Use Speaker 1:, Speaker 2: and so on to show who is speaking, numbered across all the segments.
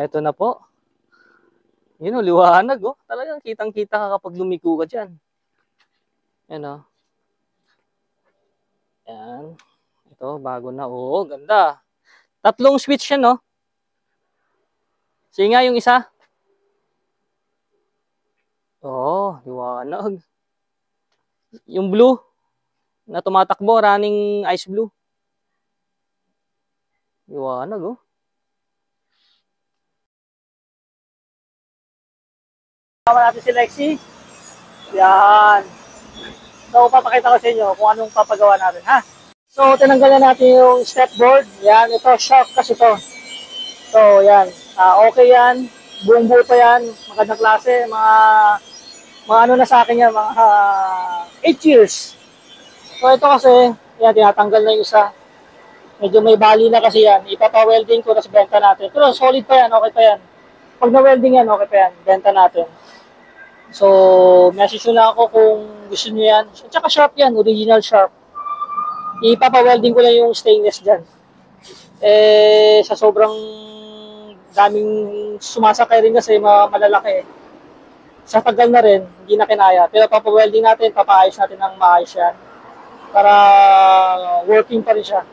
Speaker 1: eto na po. Yun o, liwanag o. Talagang kitang-kita ka kapag lumiko ka dyan. Yan o. Yan. Ito, bago na. Oo, ganda. 3 switch yan, no? Sige nga yung isa. Oo, liwanag. Yung blue na tumatakbo, running ice blue. Liwanag, oh. Kasama natin si Lexi. Yan. So, papakita ko sa inyo kung anong papagawa natin, ha? So, tinanggal na natin yung step board. Yan, ito, shock kasi ito. So, yan. Okay yan. Buong buo pa yan. Magandang klase. Mga ano na sa akin yan, mga 8 years. So, ito kasi, yan, tinatanggal na yung isa. Medyo may bali na kasi yan. Ipapa-welding ko, tapos benta natin. Pero solid pa yan, okay pa yan. Pag na-welding yan, okay pa yan. Benta natin. So, message nyo na ako kung gusto nyo yan. At saka sharp yan, original sharp. Ipapa-welding ko lang yung stainless dyan. Sa sobrang daming sumasakay rin kasi mga malalaki. Sa tagal na rin, hindi na kinaya. Pero papa-welding natin, papaayos natin ng maayos yan. Para working pa rin siya.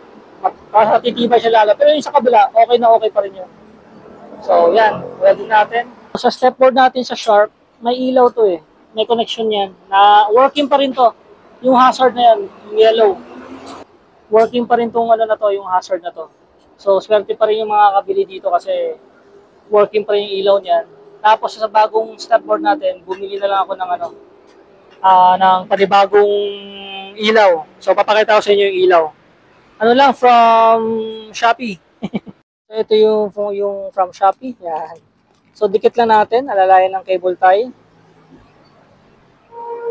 Speaker 1: Para titibay siya lalo. Pero yung sa kabila, okay na okay pa rin yun. So, yan. Welding natin. Sa step board natin sa sharp, may ilaw to eh. May connection yan. Na working pa rin to. Yung hazard na yan, yung yellow. Working pa rin tong ano na to, yung hazard na to. So, swerte pa rin yung mga kabili dito kasi working pa rin yung ilaw niyan. Tapos sa bagong step board natin, bumili na lang ako ng ano, ng panibagong ilaw. So, papakita ko sa inyo yung ilaw. Ano lang, from Shopee. So, ito yung from Shopee. Yan. So, dikit lang natin, alalayan ng cable tie.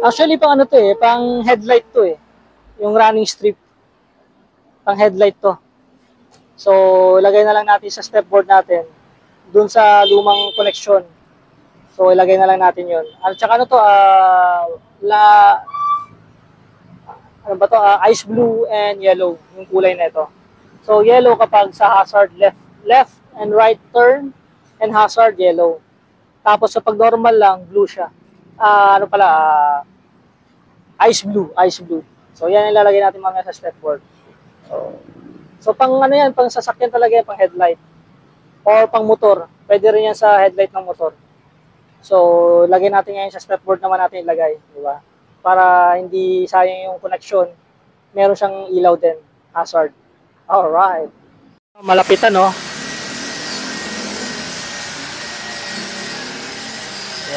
Speaker 1: Actually, pang ano to eh, pang headlight to eh. Yung running strip. Pang headlight to. So, ilagay na lang natin sa step board natin. Dun sa lumang connection. So, ilagay na lang natin yun. At saka ano to, ano ba to? Ice blue and yellow, yung kulay na ito. So, yellow kapag sa hazard left and right turn and hazard yellow. Tapos sa pag normal lang, blue siya. Ano pala, ice blue. So, yan ilalagay natin mamaya sa step board. So pang ano yan, pang sasakyan talaga yan, pang headlight. Or pang motor. Pwede rin yan sa headlight ng motor. So, lagay natin ngayon sa step board naman natin ilagay. Di ba? Para hindi sayang yung connection. Meron siyang ilaw din. Hazard. Alright. Malapitan, no?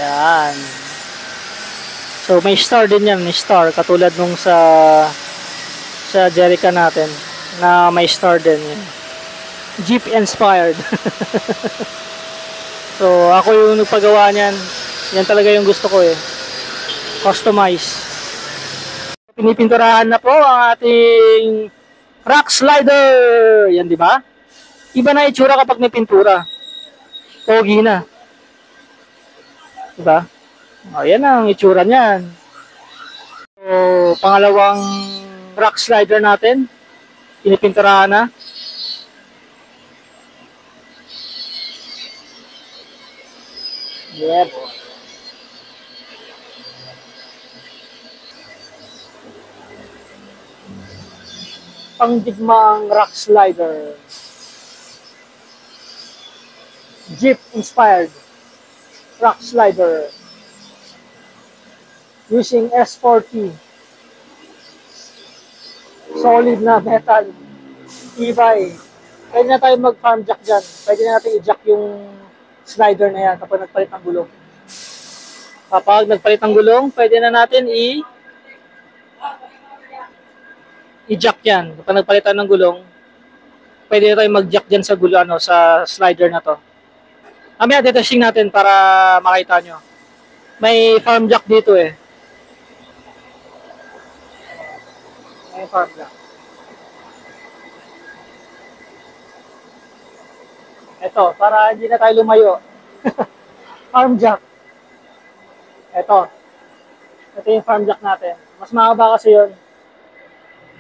Speaker 1: Yan. So, may star din yan. May star. Katulad nung sa Jerica natin. Na may star din. Yan. Jeep inspired. So, ako yung nagpagawa niyan. Yan talaga yung gusto ko eh. Customize. Pinipinturahan na po ang ating rock slider. Yan, di ba? Iba na itsura kapag may pintura. Pogi na. Di ba? O, yan ang itsura niyan. So, pangalawang rock slider natin. Pinipinturahan na. Yep. Pangdigmaang rock slider. Jeep inspired rock slider. Using S40. Solid na metal. Ibay. Pwede na tayo mag-farm jack dyan. Pwede na natin i-jack yung slider na yan kapag nagpalit ng gulong. Kapag nagpalit ng gulong, pwede na natin i-jack yan. Kapag nagpalitan ng gulong, pwede na tayo mag-jack dyan sa gulong, sa slider na to. Mamaya detesting natin para makita nyo. May farm jack dito eh. May farm jack. Ito, para hindi na tayo lumayo. Farm jack. Ito. Ito yung farm jack natin. Mas mahaba kasi yun.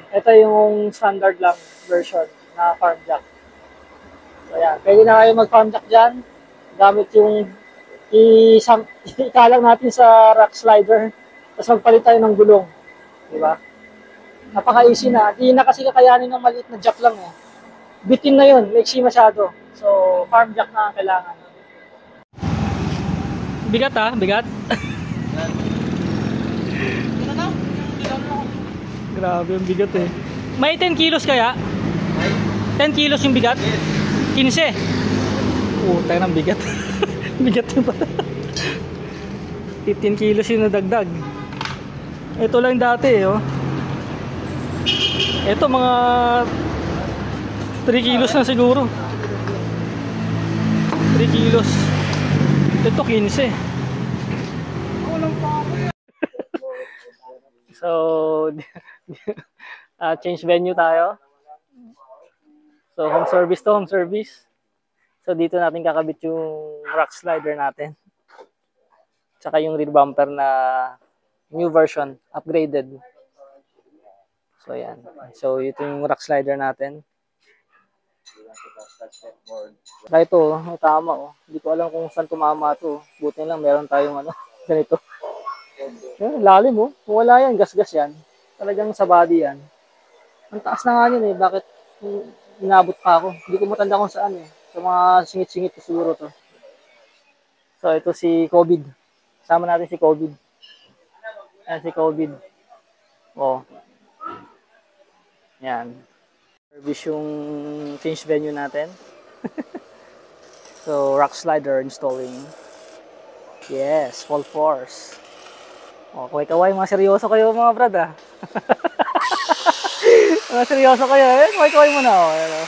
Speaker 1: Ito yung standard lang version na farm jack. So yan, pwede na kayo mag farm jack dyan. Gamit yung isang ikalang natin sa rock slider. Tapos magpalit tayo ng gulong. Di ba? Napaka-easy na. Hindi na kasi kakayanin ng maliit na jack lang eh. Bitin na yun. Maiksi masyado. So, farm jack na ang kailangan. Bigat ah, bigat. Grabe yung bigat eh. May 10 kilos kaya? 10 kilos yung bigat? 15. Tayo ng bigat. Bigat yung pala. 15 kilos yung nadagdag. Ito lang dati eh, oh. Ito mga 3 kilos na siguro. 3 kilos. Ito 15. So, change venue tayo. So, home service to home service. So, dito natin kakabit yung rock slider natin. Tsaka yung rear bumper na new version, upgraded. So, ayan. So, ito yung rock slider natin. Kaya ito, tama oh. Hindi ko alam kung saan tumama ito. Buti lang, meron tayong ano, ganito. Yan, lalim oh. Kung wala yan, gas-gas yan. Talagang sa body yan. Ang taas na nga yun eh. Bakit inabot pa ako? Hindi ko matanda kung saan eh. Sa mga singit-singit ko siguro to. So, ito si COVID. Sama natin si COVID. Yan si COVID. Oh. Yan. Service yung change venue natin. So, rock slider installing. Yes, full force. Oh, kaway-kaway, mga seryoso kayo mga brad ah. Mga seryoso kayo eh. Kaway-kaway mo na oh. Ano?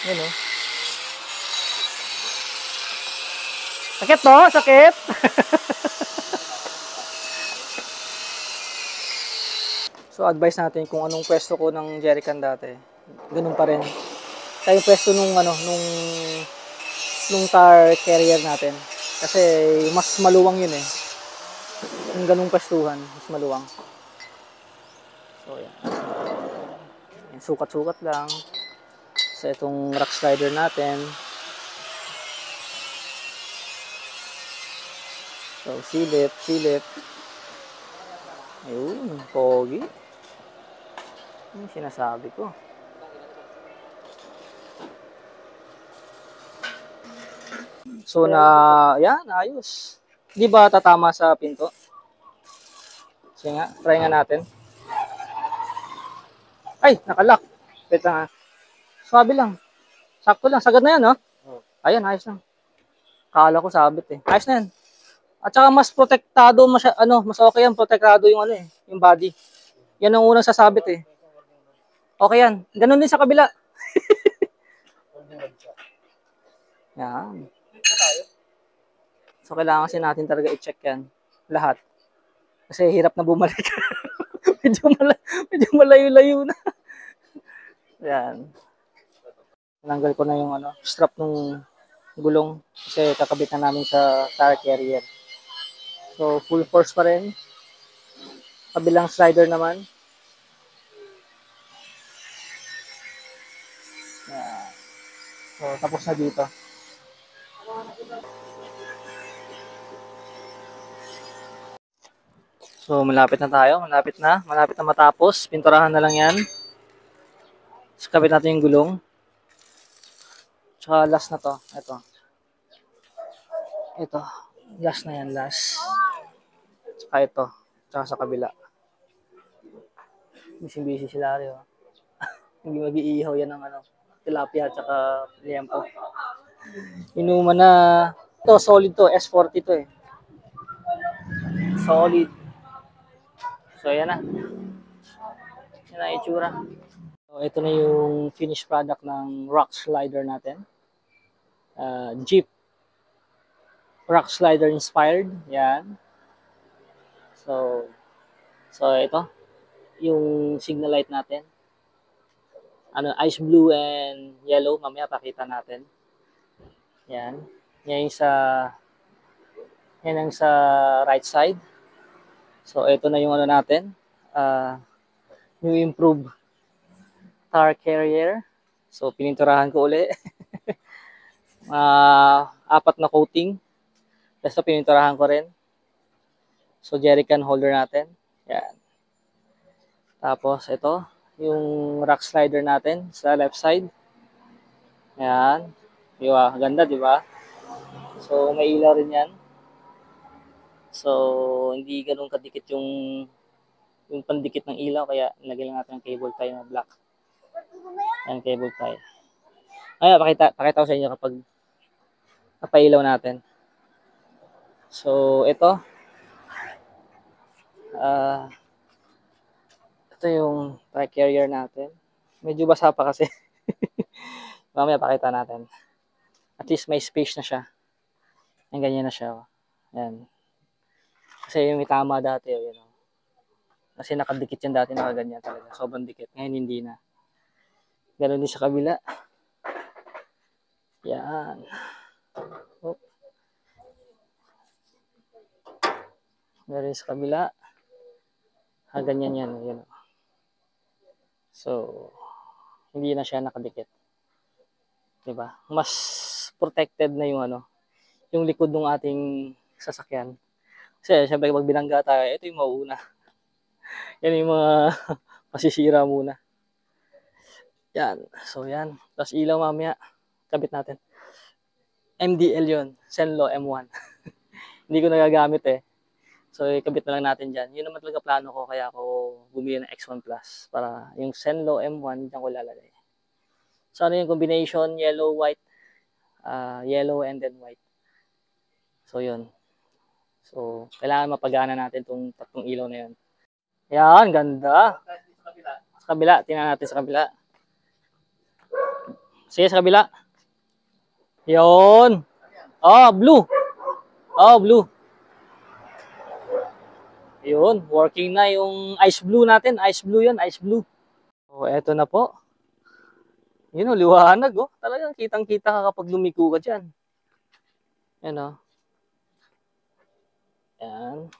Speaker 1: Yan oh. Sakit no? Sakit? So, advice natin kung anong pwesto ko ng jerrycan dati. Ganun pa rin. Kaya yung pwesto nung car carrier natin. Kasi mas maluwang yun eh. Yung ganung pwestuhan, mas maluwang. So, yan. Sukat-sukat lang. Sa itong rock slider natin. So, silip. Ayun, pogi. Yung sinasabi ko. So, yan, ayos. Di ba tatama sa pinto? Sige nga, try nga natin. Ay, nakalock. Wait lang ha. Sabi lang. Sakto lang. Sagad na yan, no? Ayan, ayos lang. Kala ko sabit eh. Ayos na yan. At saka mas protektado, mas okay yan, protektado yung yung body. Yan ang unang sasabit eh. Okay yan. Ganun din sa kabila. Yan. So, kailangan kasi natin talaga i-check yan. Lahat. Kasi hirap na bumalik. medyo malayo-layo na. Yan. Tinanggal ko na yung strap ng gulong. Kasi kakabit na namin sa car carrier. So, full force pa rin. Kabilang slider naman. Yan. So, tapos na dito. So, malapit na tayo. Malapit na matapos. Pinturahan na lang yan. So, kabit natin yung gulong. Tsaka last na to. Ito. Last na yan. Last. Tsaka ito. Tsaka sa kabila. Busy sila rin. Hindi mag-iihaw yan ng tilapia tsaka liempo. Inuman na. Ito, solid to. S40 to eh. Solid. So, yan na. Yan na itsura. So, ito na yung finished product ng rock slider natin. Jeep. Rock slider inspired. Yan. So, ito. Yung signal light natin. Ice blue and yellow. Mamaya pakita natin. Yan. Yan yung sa right side. So, ito na yung natin. new improved tar carrier. So, pininturahan ko uli. 4 na coating. Tapos pininturahan ko rin. So, jerrycan holder natin. Yan. Tapos, ito. Yung rock slider natin sa left side. Yan. Diba? Ganda, diba? So, may ilaw rin yan. So, hindi ganun kadikit yung pandikit ng ilaw. Kaya, nilagyan lang natin ng cable tie na black. Yan, cable tie. Ay, pakita ko sa inyo kapag napailaw natin. So, ito. Ito yung track carrier natin. Medyo basa pa kasi. Mamaya pakita natin. At least may space na siya. Yan, ganyan na siya. Yan. Kasi yung itama dati, yun. Kasi nakadikit yan dati, nakaganyan talaga. Sobrang dikit. Ngayon hindi na. Ganun din sa kabila. Yan. Oh. Ganun sa kabila. Ganyan yan. Yun. So, hindi na siya nakadikit. Diba? Mas protected na yung likod ng ating sasakyan. Kasi syempre pag binangga tayo, ito yung mauuna. Yan yung mga masisira muna. Yan. So yan. Tapos ilaw mamaya. Kabit natin. MDL yun. Senlo M1. Hindi ko nagagamit eh. So ikabit na lang natin dyan. Yun naman talaga plano ko. Kaya ako bumili ng X1 Plus. Para yung Senlo M1 dyan ko lalagay. So ano yung combination? Yellow, white. Yellow and then white. So yun. So kailangan mapagana natin itong tatlong ilaw na yun. Yan, ganda. Sa kabila. Tingnan natin sa kabila. Sige, sa kabila. Yun. Oh, blue. Oh, blue. Yun, working na yung ice blue natin. Ice blue yun, ice blue. So, eto na po. Yun o, liwanag o. Talagang kitang-kita ka kapag lumiko ka dyan. Yan o. Yan.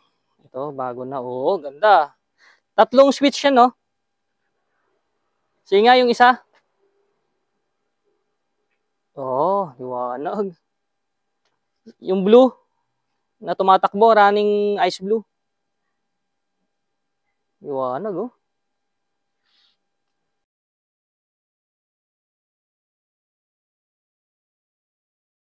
Speaker 1: Ito, bago na. Oo, ganda. 3 switch yan o. Sige nga yung isa. Oo, liwanag. Yung blue na tumatakbo, running ice blue. Liwanag oh.